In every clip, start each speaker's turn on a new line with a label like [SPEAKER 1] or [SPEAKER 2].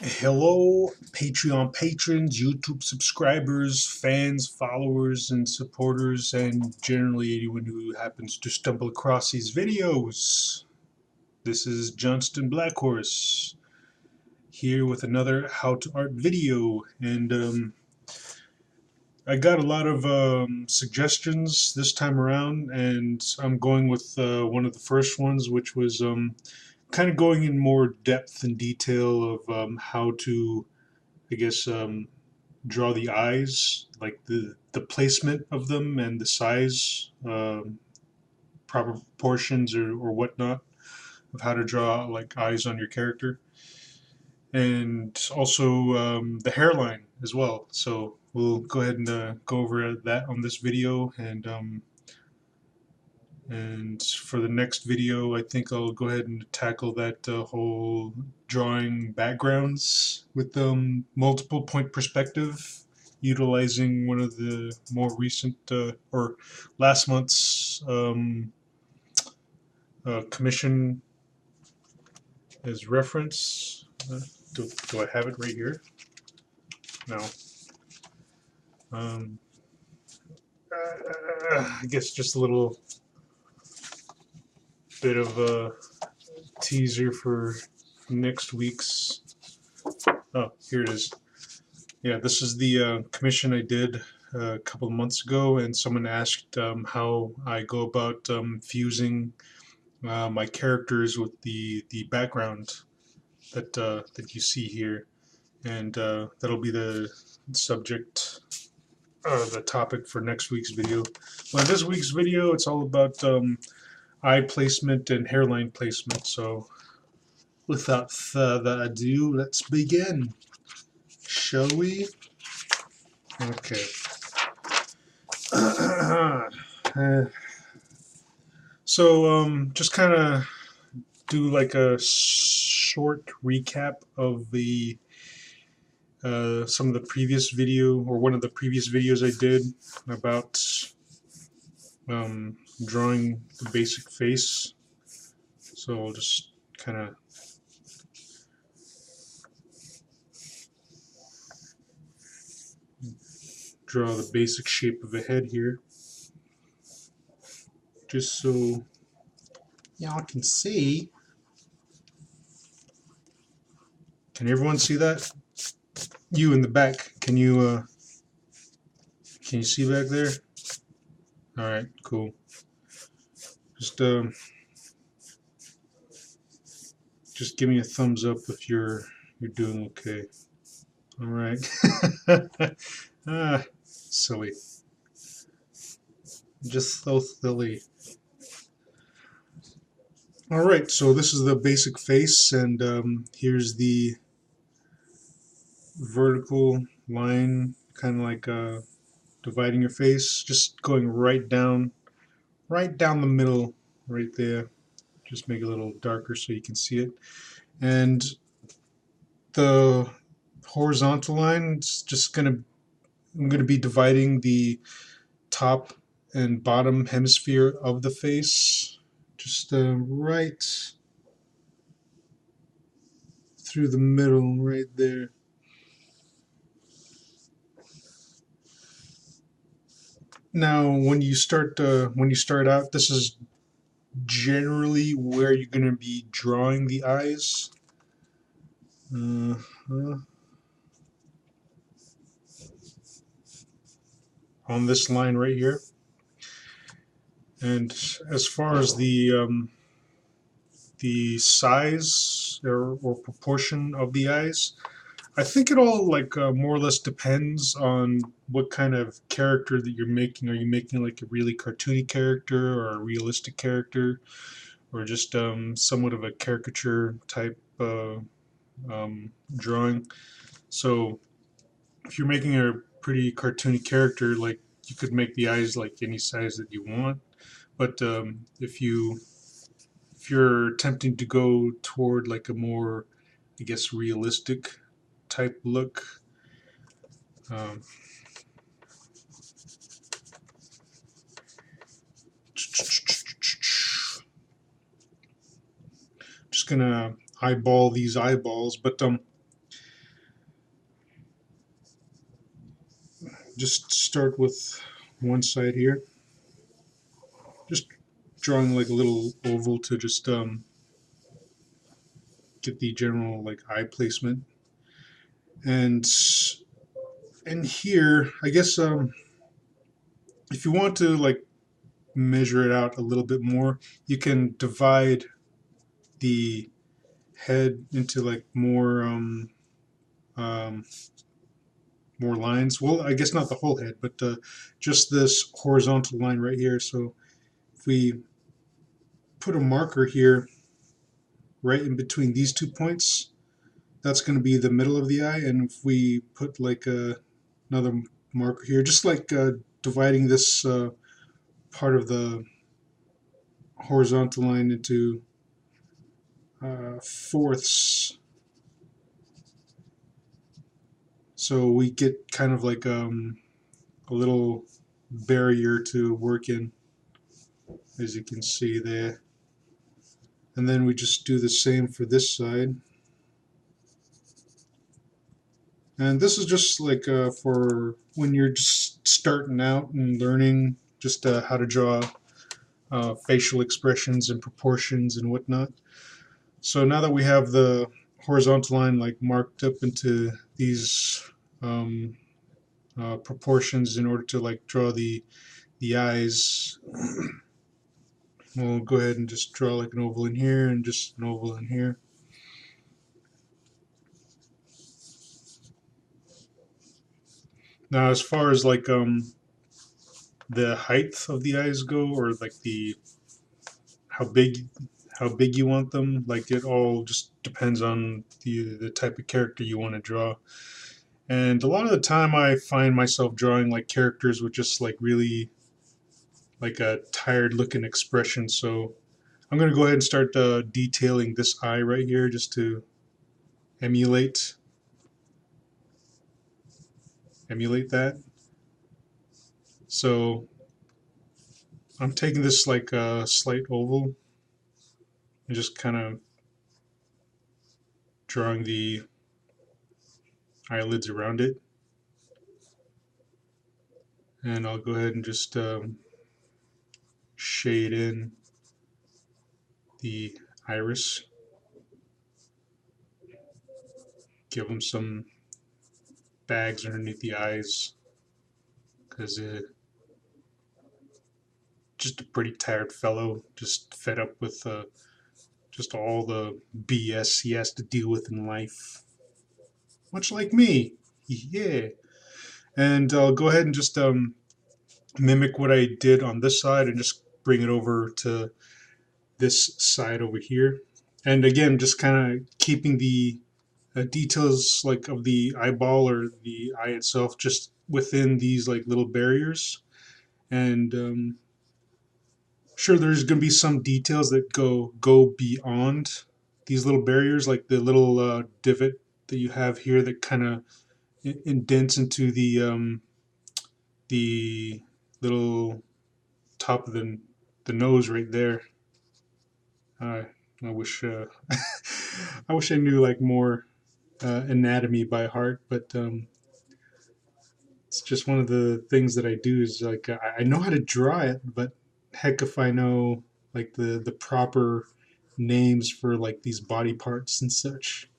[SPEAKER 1] Hello, Patreon patrons, YouTube subscribers, fans, followers, and supporters, and generally anyone who happens to stumble across these videos. This is Johnston Blackhorse here with another How to Art video, and I got a lot of suggestions this time around, and I'm going with one of the first ones, which was kind of going in more depth and detail of how to, I guess, draw the eyes, like the placement of them and the size, proper proportions or whatnot of how to draw like eyes on your character, and also the hairline as well. So we'll go ahead and go over that on this video, and for the next video, I think I'll go ahead and tackle that whole drawing backgrounds with multiple point perspective, utilizing one of the more recent or last month's commission as reference. Do I have it right here? No. Um, I guess just a little bit of a teaser for next week's. Oh, here it is. Yeah, this is the commission I did a couple of months ago, and someone asked how I go about fusing my characters with the background that you see here, and that'll be the subject, the topic for next week's video. But this week's video, it's all about eye placement and hairline placement. So, without further ado, let's begin. Shall we? Okay. So, just kind of do like a short recap of the some of the previous video, or one of the previous videos I did about drawing the basic face. So I'll just kind of draw the basic shape of a head here, just so y'all can see. Can everyone see that? You in the back, can you see back there? All right, cool. Just give me a thumbs up if you're doing okay. All right. Silly. Just so silly. All right, so this is the basic face, and here's the vertical line, kind of like dividing your face, just going right down the middle, right there. Just make it a little darker so you can see it. And the horizontal line, it's just I'm gonna be dividing the top and bottom hemisphere of the face, just right through the middle, right there. Now, when you start out, this is generally where you're going to be drawing the eyes. On this line right here. And as far as the size or proportion of the eyes, I think it all more or less depends on what kind of character that you're making. Are you making like a really cartoony character or a realistic character, or just somewhat of a caricature type drawing? So if you're making a pretty cartoony character, like, you could make the eyes like any size that you want. But if you're attempting to go toward like a more, I guess, realistic type look, just gonna eyeball these eyeballs. But just start with one side here. Just drawing like a little oval to just get the general like eye placement. And in here, I guess if you want to like measure it out a little bit more, you can divide the head into like um, more lines. Well, I guess not the whole head, but just this horizontal line right here. So if we put a marker here right in between these 2 points, that's going to be the middle of the eye. And if we put like another marker here, just like dividing this part of the horizontal line into fourths, so we get kind of like a little barrier to work in, as you can see there. And then we just do the same for this side. And this is just like for when you're just starting out and learning just how to draw facial expressions and proportions and whatnot. So now that we have the horizontal line like marked up into these proportions in order to like draw the eyes, we'll go ahead and just draw like an oval in here and just an oval in here. Now as far as like the height of the eyes go, or like the how big you want them, like it all just depends on the type of character you want to draw. And a lot of the time I find myself drawing like characters with just like really like a tired looking expression. So I'm going to go ahead and start detailing this eye right here just to emulate that. So I'm taking this like a slight oval and just kind of drawing the eyelids around it. And I'll go ahead and just shade in the iris, give them some bags underneath the eyes, because just a pretty tired fellow, just fed up with just all the BS he has to deal with in life, much like me. Yeah. And I'll go ahead and just mimic what I did on this side and just bring it over to this side over here. And again, just kind of keeping the details like of the eyeball or the eye itself just within these like little barriers. And sure, there's going to be some details that go beyond these little barriers, like the little divot that you have here that kind of indents into the little top of the nose right there. I wish I wish I knew like more anatomy by heart, but it's just one of the things that I do is like I know how to draw it, but heck if I know like the proper names for like these body parts and such.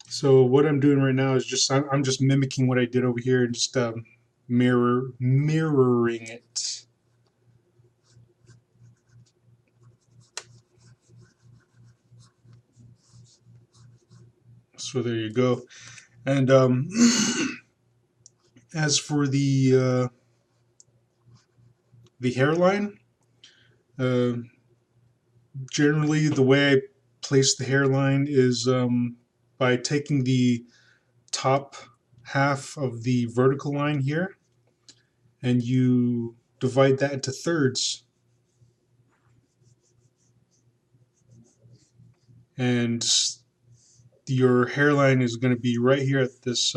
[SPEAKER 1] So what I'm doing right now is just I'm just mimicking what I did over here and just mirroring it. So there you go. And as for the hairline, uh, generally the way I place the hairline is by taking the top half of the vertical line here and you divide that into thirds, and your hairline is going to be right here at this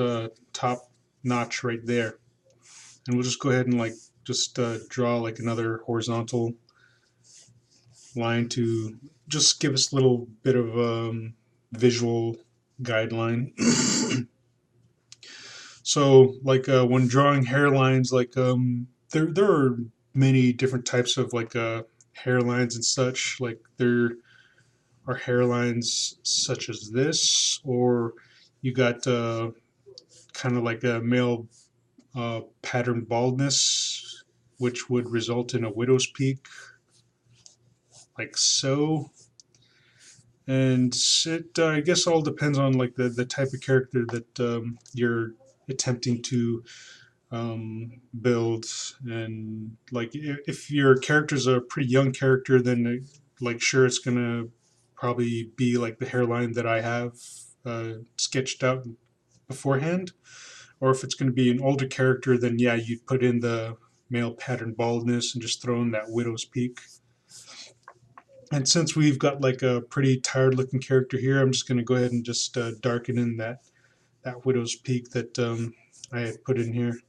[SPEAKER 1] top notch right there. And we'll just go ahead and like just draw like another horizontal line to just give us a little bit of visual guideline. So like when drawing hairlines, like there are many different types of like hairlines and such. Like there are hairlines such as this, or you got kind of like a male pattern baldness, which would result in a widow's peak, like so. And it, I guess, all depends on like the type of character that you're attempting to build. And like if your character's a pretty young character, then like sure it's gonna probably be like the hairline that I have sketched out beforehand. Or if it's going to be an older character, then yeah, you'd put in the male pattern baldness and just throw in that widow's peak. And since we've got like a pretty tired looking character here, I'm just going to go ahead and just darken in that widow's peak that I had put in here.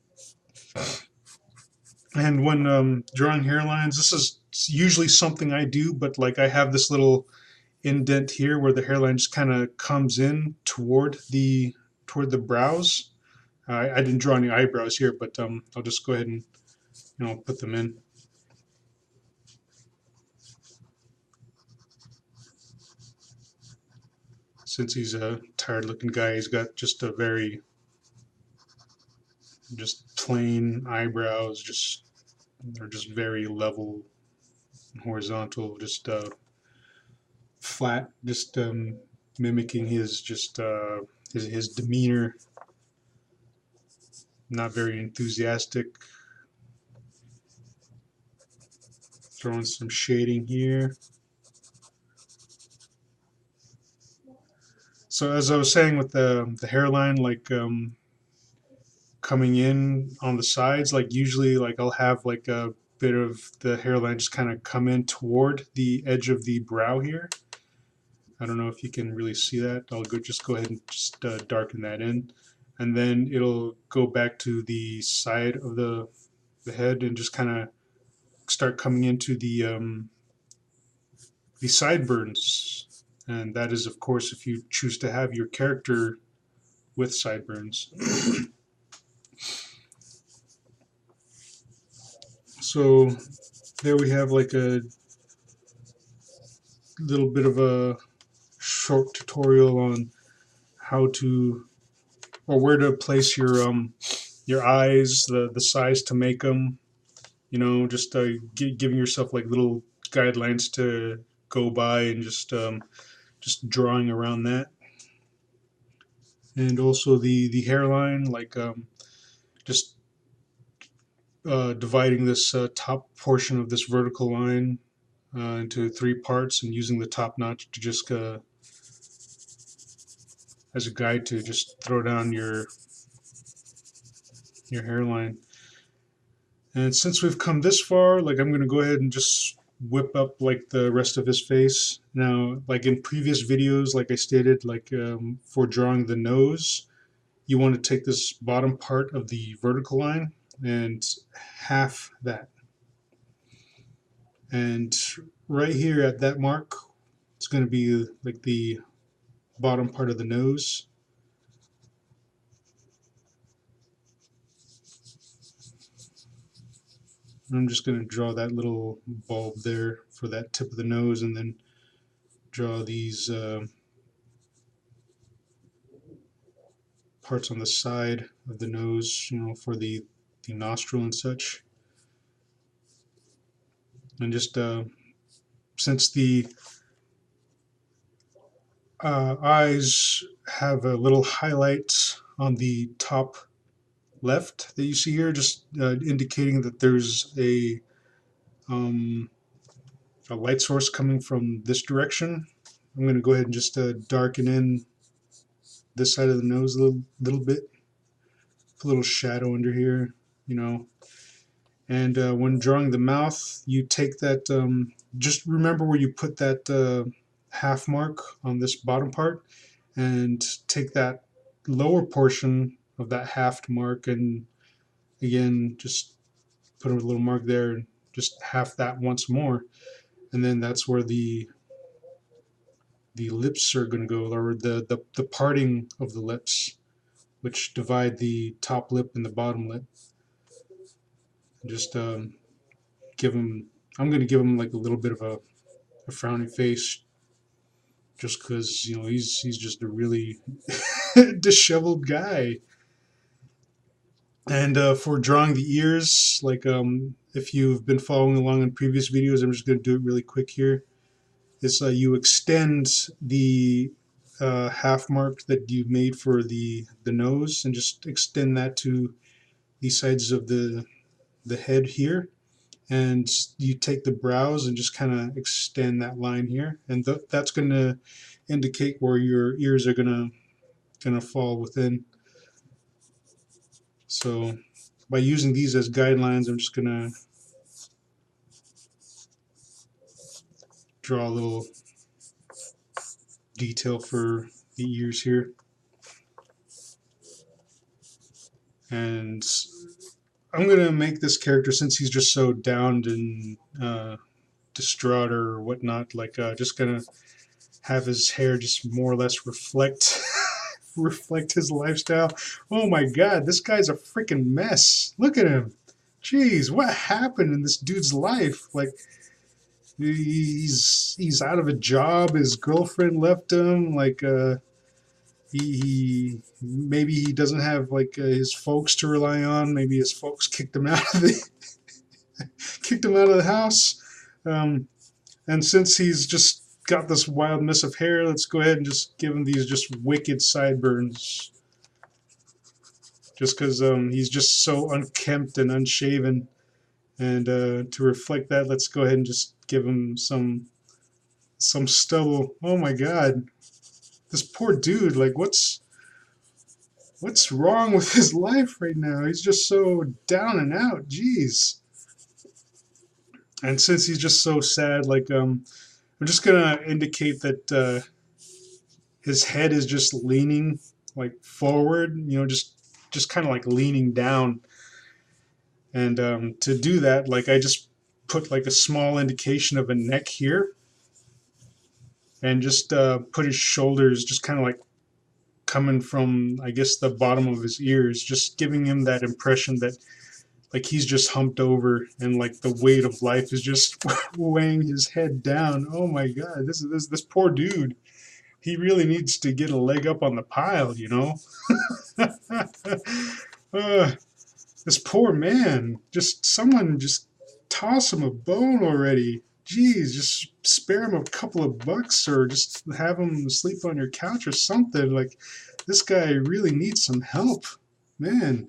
[SPEAKER 1] And when drawing hairlines, this is usually something I do, but like I have this little indent here where the hairline just kind of comes in toward the brows. I didn't draw any eyebrows here, but I'll just go ahead and put them in. Since he's a tired-looking guy, he's got just a just plain eyebrows. They're just very level, and horizontal, just flat, just mimicking his his demeanor. Not very enthusiastic. Throwing some shading here. So as I was saying with the hairline, like coming in on the sides, like usually like I'll have like a bit of the hairline just kind of come in toward the edge of the brow here. I don't know if you can really see that. I'll just go ahead and just darken that in, and then it'll go back to the side of the head and just kind of start coming into the sideburns. And that is, of course, if you choose to have your character with sideburns. So there we have like a little bit of a short tutorial on how to or where to place your eyes, the size to make them. Just giving yourself like little guidelines to go by and just drawing around that. And also the hairline, like just dividing this top portion of this vertical line into 3 parts and using the top notch to just as a guide to just throw down your hairline. And since we've come this far, like I'm going to go ahead and just whip up like the rest of his face. Now, like in previous videos, like I stated, like for drawing the nose, you want to take this bottom part of the vertical line and half that. And right here at that mark, it's going to be like the bottom part of the nose. And I'm just going to draw that little bulb there for that tip of the nose, and then draw these parts on the side of the nose, for the nostril and such. And just since the eyes have a little highlight on the top left that you see here, just indicating that there's a light source coming from this direction. I'm going to go ahead and just darken in this side of the nose a little bit. Put a little shadow under here, And when drawing the mouth, you take that, just remember where you put that half mark on this bottom part, and take that lower portion of that half mark, and again, just put a little mark there, and just half that once more. And then that's where the the lips are going to go, or the parting of the lips, which divide the top lip and the bottom lip. Just give him. I'm going to give him like a little bit of a frowny face, just because he's just a really disheveled guy. And for drawing the ears, like if you've been following along in previous videos, I'm just going to do it really quick here. Is you extend the half mark that you made for the nose, and just extend that to the sides of the head here, and you take the brows and just kind of extend that line here, and that's going to indicate where your ears are going to fall within. So by using these as guidelines, I'm just going to draw a little detail for the ears here. And I'm going to make this character, since he's just so downed and distraught or whatnot, like just going to have his hair just more or less reflect his lifestyle. Oh my god, this guy's a freaking mess. Look at him. Jeez, what happened in this dude's life? Like, he's out of a job. His girlfriend left him. Like, he maybe he doesn't have like his folks to rely on. Maybe his folks kicked him out of the house. And since he's just got this wild mess of hair, let's go ahead and just give him these just wicked sideburns. Just because he's just so unkempt and unshaven. And to reflect that, let's go ahead and just give him some stubble. Oh my god. This poor dude, like what's wrong with his life right now? He's just so down and out. Jeez. And since he's just so sad, like I'm just gonna indicate that his head is just leaning like forward, just kind of like leaning down. And to do that, like I just put like a small indication of a neck here, and just put his shoulders just kind of like coming from, I guess, the bottom of his ears, just giving him that impression that like he's just humped over and like the weight of life is just weighing his head down. Oh my god, this poor dude. He really needs to get a leg up on the pile, This poor man. Just someone just toss him a bone already. Jeez, just spare him a couple of bucks, or just have him sleep on your couch or something. Like, this guy really needs some help. Man,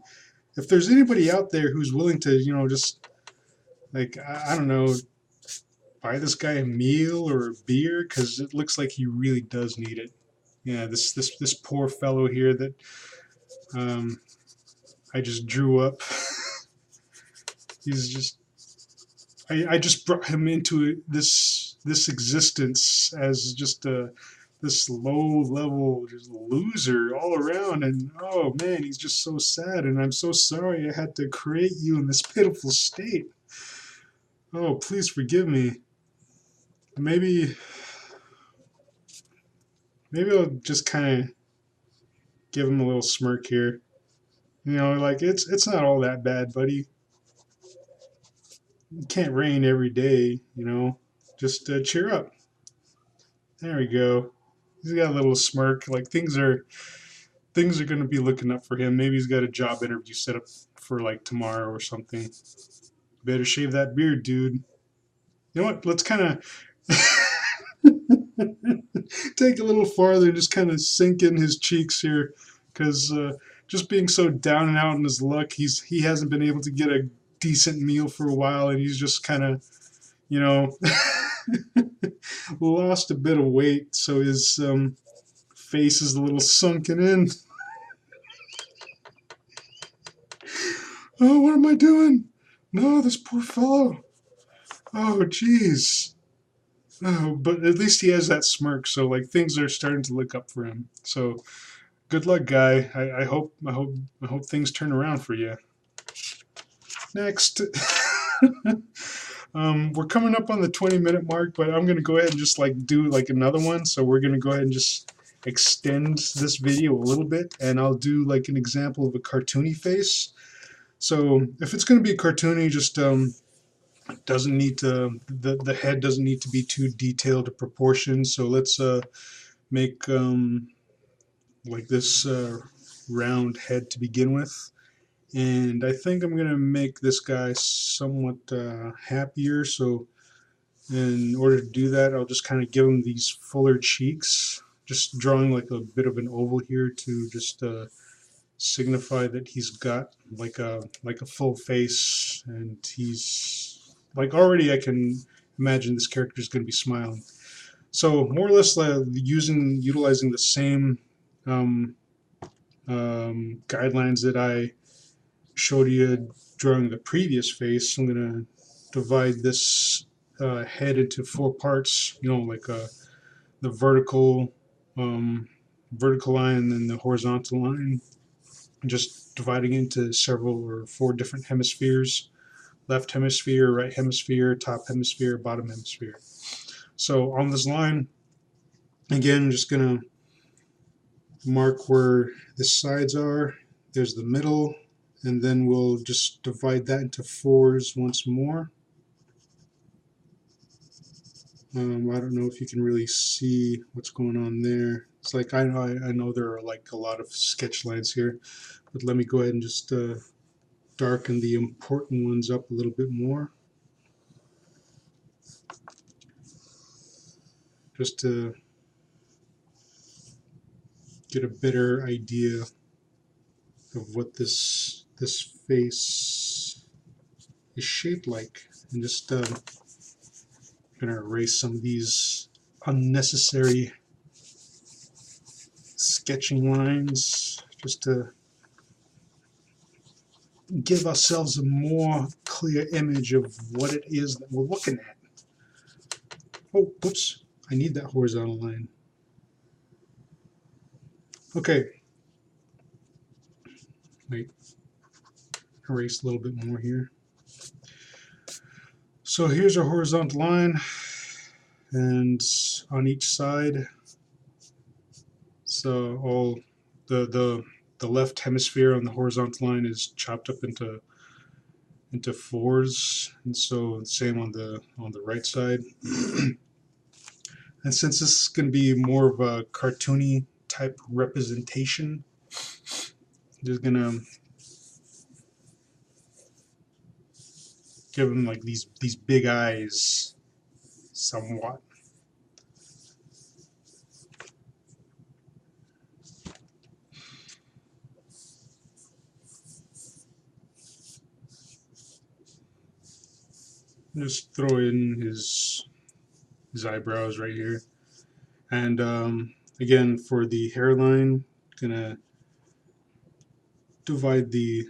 [SPEAKER 1] if there's anybody out there who's willing to, just, like, I don't know, buy this guy a meal or a beer, because it looks like he really does need it. Yeah, this poor fellow here that I just drew up. He's just, I just brought him into this existence as just this low level just loser all around, and oh man, he's just so sad, and I'm so sorry I had to create you in this pitiful state. Oh, please forgive me. Maybe I'll just kind of give him a little smirk here. Like it's not all that bad, buddy. It can't rain every day, Just cheer up. There we go. He's got a little smirk. Like things are going to be looking up for him. Maybe he's got a job interview set up for like tomorrow or something. Better shave that beard, dude. You know what? Let's kind of take a little farther and just kind of sink in his cheeks here, because just being so down and out in his luck, he hasn't been able to get a decent meal for a while, and he's just kind of, lost a bit of weight, so his face is a little sunken in. Oh, what am I doing? No, this poor fellow. Oh, jeez. Oh, but at least he has that smirk, so like things are starting to look up for him. So good luck, guy. I hope things turn around for you. Next. We're coming up on the 20-minute mark, but I'm gonna go ahead and just like do like another one. So we're gonna go ahead and just extend this video a little bit, and I'll do like an example of a cartoony face. So if it's gonna be a cartoony, just doesn't need to, the head doesn't need to be too detailed to proportion. So let's make like this round head to begin with. And I think I'm going to make this guy somewhat happier. So in order to do that, I'll just kind of give him these fuller cheeks, just drawing like a bit of an oval here to just signify that he's got like a full face, and he's like, already I can imagine this character is going to be smiling. So more or less utilizing the same guidelines that I showed you drawing the previous face. I'm going to divide this head into 4 parts, you know, like the vertical line and then the horizontal line, just dividing into several or 4 different hemispheres: left hemisphere, right hemisphere, top hemisphere, bottom hemisphere. So on this line, again, I'm just going to mark where the sides are. There's the middle, and then we'll just divide that into 4s once more. I don't know if you can really see what's going on there. It's like, I know there are like a lot of sketch lines here, but let me go ahead and just darken the important ones up a little bit more, just to get a better idea of what this face is shaped like. And just going to erase some of these unnecessary sketching lines, just to give ourselves a more clear image of what it is that we're looking at. Oh, whoops, I need that horizontal line. Okay, wait, erase a little bit more here. So here's our horizontal line, and on each side, so all the left hemisphere on the horizontal line is chopped up into 4s, and so the same on the right side. And since this is going to be more of a cartoony type representation, just gonna give him like these big eyes somewhat. Just throw in his eyebrows right here, and again, for the hairline, gonna divide the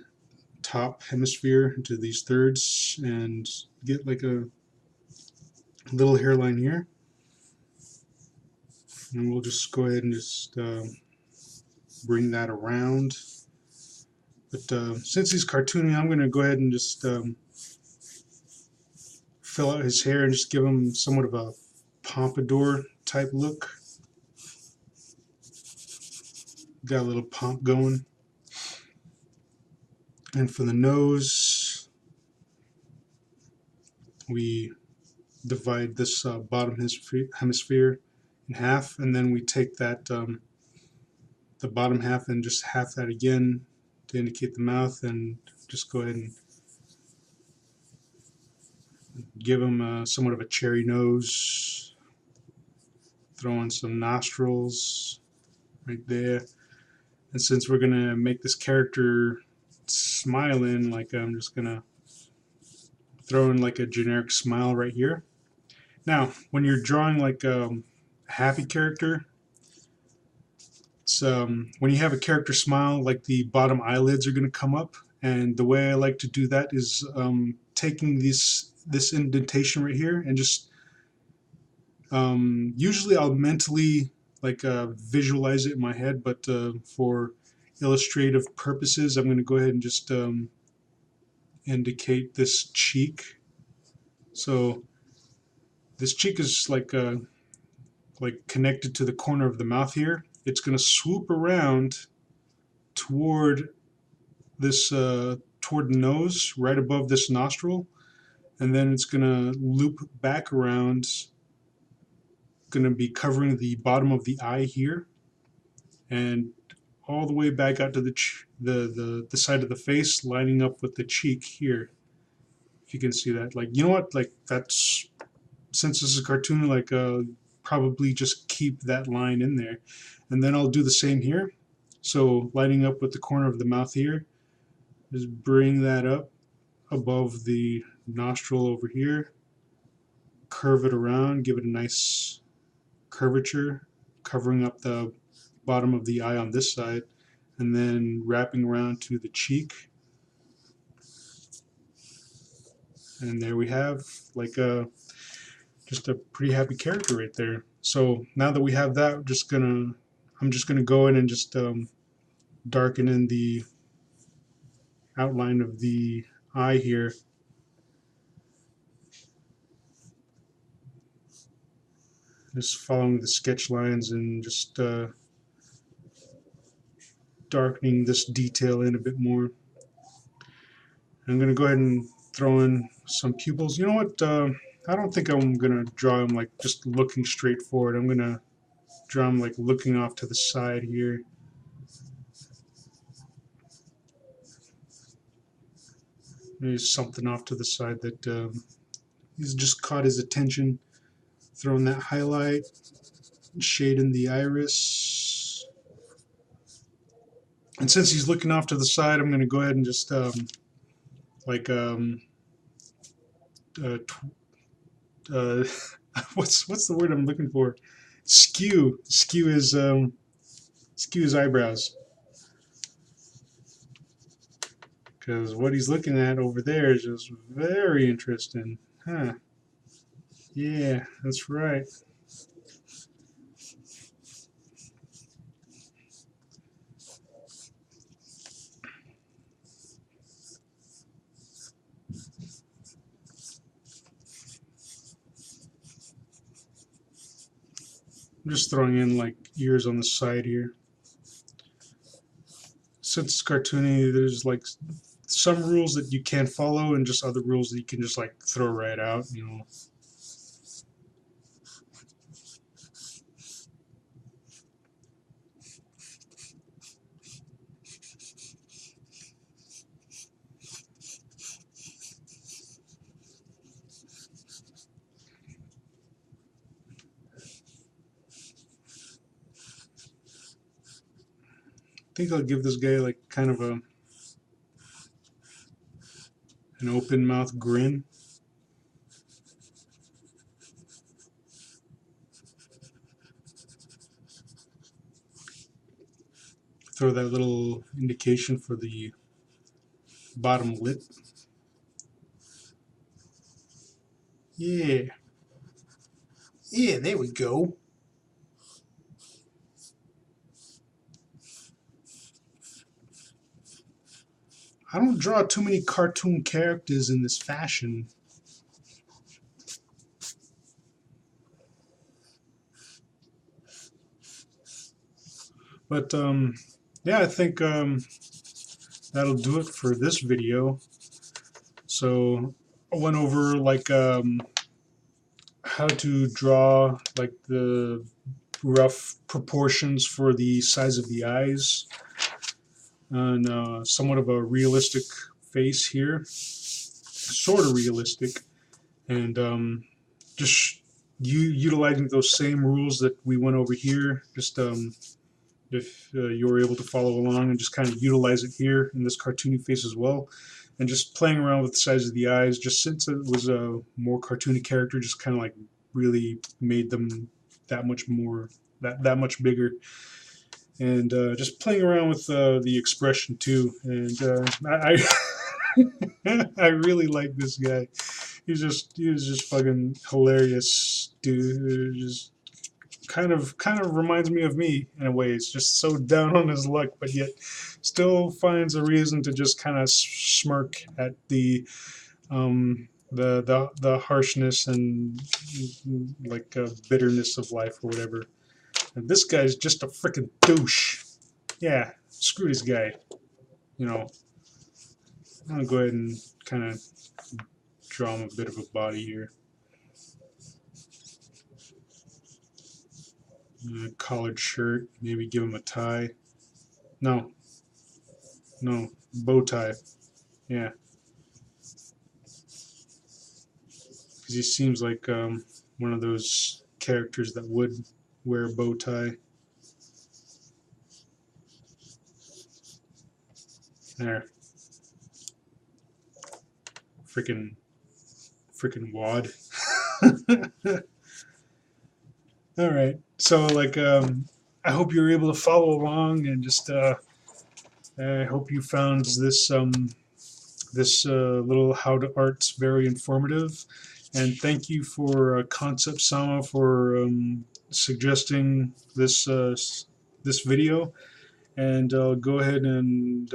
[SPEAKER 1] top hemisphere into these thirds and get like a little hairline here, and we'll just go ahead and just bring that around. But since he's cartoony, I'm going to go ahead and just fill out his hair and just give him somewhat of a pompadour type look. Got a little pomp going. And for the nose, we divide this bottom hemisphere in half, and then we take that the bottom half and just half that again to indicate the mouth, and just go ahead and give him somewhat of a cherry nose. Throw in some nostrils right there. And since we're gonna make this character smiling, like, I'm just gonna throw in like a generic smile right here. Now, when you're drawing like a happy character, it's when you have a character smile, like the bottom eyelids are going to come up, and the way I like to do that is taking this indentation right here and just usually I'll mentally like visualize it in my head, but for illustrative purposes, I'm going to go ahead and just indicate this cheek So this cheek is like connected to the corner of the mouth here. It's going to swoop around toward this toward the nose, right above this nostril, and then it's going to loop back around, going to be covering the bottom of the eye here, and all the way back out to the side of the face, lining up with the cheek here. If you can see that, like, you know what, like, that's, since this is a cartoon, like, probably just keep that line in there, and then I'll do the same here. So lining up with the corner of the mouth here, just bring that up above the nostril over here, curve it around, give it a nice curvature, covering up the bottom of the eye on this side, and then wrapping around to the cheek. And there we have like just a pretty happy character right there. So now that we have that, I'm just gonna go in and just darken in the outline of the eye here. Just following the sketch lines and just darkening this detail in a bit more. I'm going to go ahead and throw in some pupils. You know what? I don't think I'm going to draw them like just looking straight forward. I'm going to draw them like looking off to the side here. There's something off to the side that he's just caught his attention. Throwing that highlight, shade in the iris. And since he's looking off to the side, I'm going to go ahead and just what's the word I'm looking for? Skew his eyebrows, because what he's looking at over there is just very interesting. Huh? Yeah, that's right. I'm just throwing in like ears on the side here. Since it's cartoony, there's like some rules that you can't follow and just other rules that you can just like throw right out, you know. I think I'll give this guy like kind of an open mouth grin. Throw that little indication for the bottom lip. Yeah. Yeah, there we go. I don't draw too many cartoon characters in this fashion. But yeah, I think that'll do it for this video. So I went over like how to draw like the rough proportions for the size of the eyes, and somewhat of a realistic face here, sort of realistic, and just utilizing those same rules that we went over here. Just if you were able to follow along and just kind of utilize it here in this cartoony face as well, and just playing around with the size of the eyes, just since it was a more cartoony character, just kind of like really made them that much more, that much bigger, and just playing around with the expression too. And I I really like this guy. He was just fucking hilarious, dude. Just kind of reminds me of me in a way. It's just so down on his luck, but yet still finds a reason to just kind of smirk at the the harshness and like bitterness of life or whatever. And this guy's just a freaking douche. Yeah, screw this guy. You know, I'm gonna go ahead and kind of draw him a bit of a body here. Collared shirt, maybe give him a tie. No, no, bow tie. Yeah, because he seems like one of those characters that would wear a bow tie. There, freaking wad. All right, so like I hope you're able to follow along and just I hope you found this little how to arts very informative, and thank you for Concept Sama for suggesting this video. And go ahead and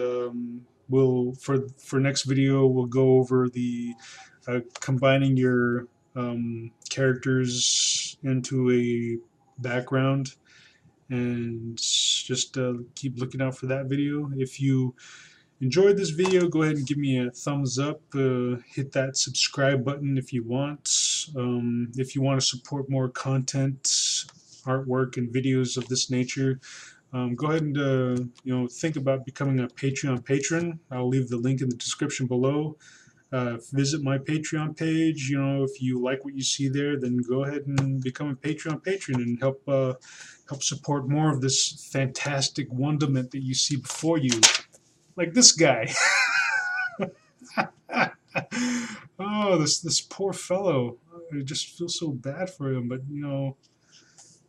[SPEAKER 1] we'll for next video we'll go over the combining your characters into a background, and just keep looking out for that video. If you enjoyed this video, go ahead and give me a thumbs up, hit that subscribe button if you want. If you want to support more content, artwork, and videos of this nature, go ahead and think about becoming a Patreon patron. I'll leave the link in the description below. Visit my Patreon page. You know, if you like what you see there, then go ahead and become a Patreon patron and help support more of this fantastic wonderment that you see before you, like this guy. Oh, this poor fellow. I just feel so bad for him, but you know,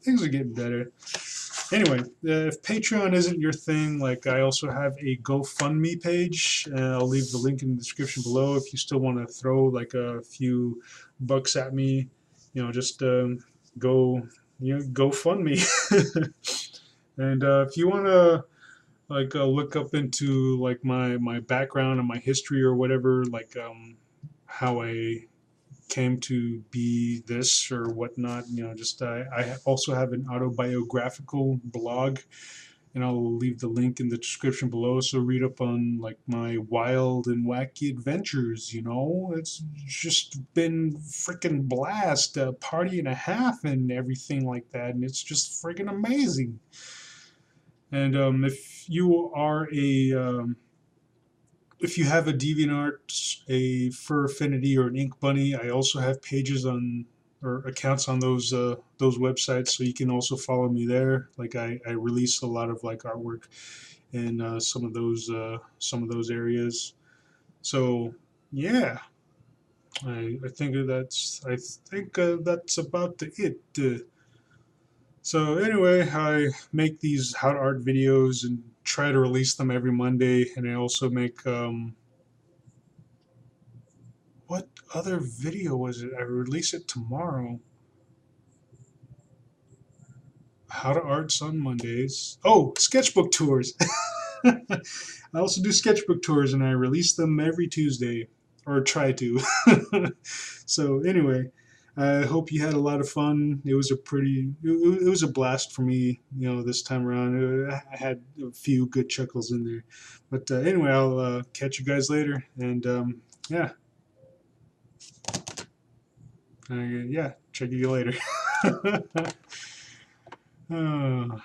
[SPEAKER 1] things are getting better. Anyway, if Patreon isn't your thing, like I also have a GoFundMe page. I'll leave the link in the description below if you still want to throw like a few bucks at me. You know, just go fund me. And if you want to like look up into like my background and my history or whatever, like how I came to be this or whatnot, you know, just I also have an autobiographical blog, and I'll leave the link in the description below. So read up on like my wild and wacky adventures. You know, it's just been freaking blast, a party and a half and everything like that, and it's just freaking amazing. And if you are if you have a DeviantArt, a Fur Affinity, or an Ink Bunny, I also have pages on or accounts on those websites, so you can also follow me there. Like I release a lot of like artwork in some of those areas. So yeah, I think that's about it. So anyway, I make these how to art videos and try to release them every Monday, and I also make what other video was it? I release it tomorrow. How to arts on Mondays. Oh, sketchbook tours. I also do sketchbook tours, and I release them every Tuesday, or try to. So anyway, I hope you had a lot of fun. It was it was a blast for me, you know, this time around. I had a few good chuckles in there. But anyway, I'll catch you guys later, and yeah, yeah, check you later. Oh.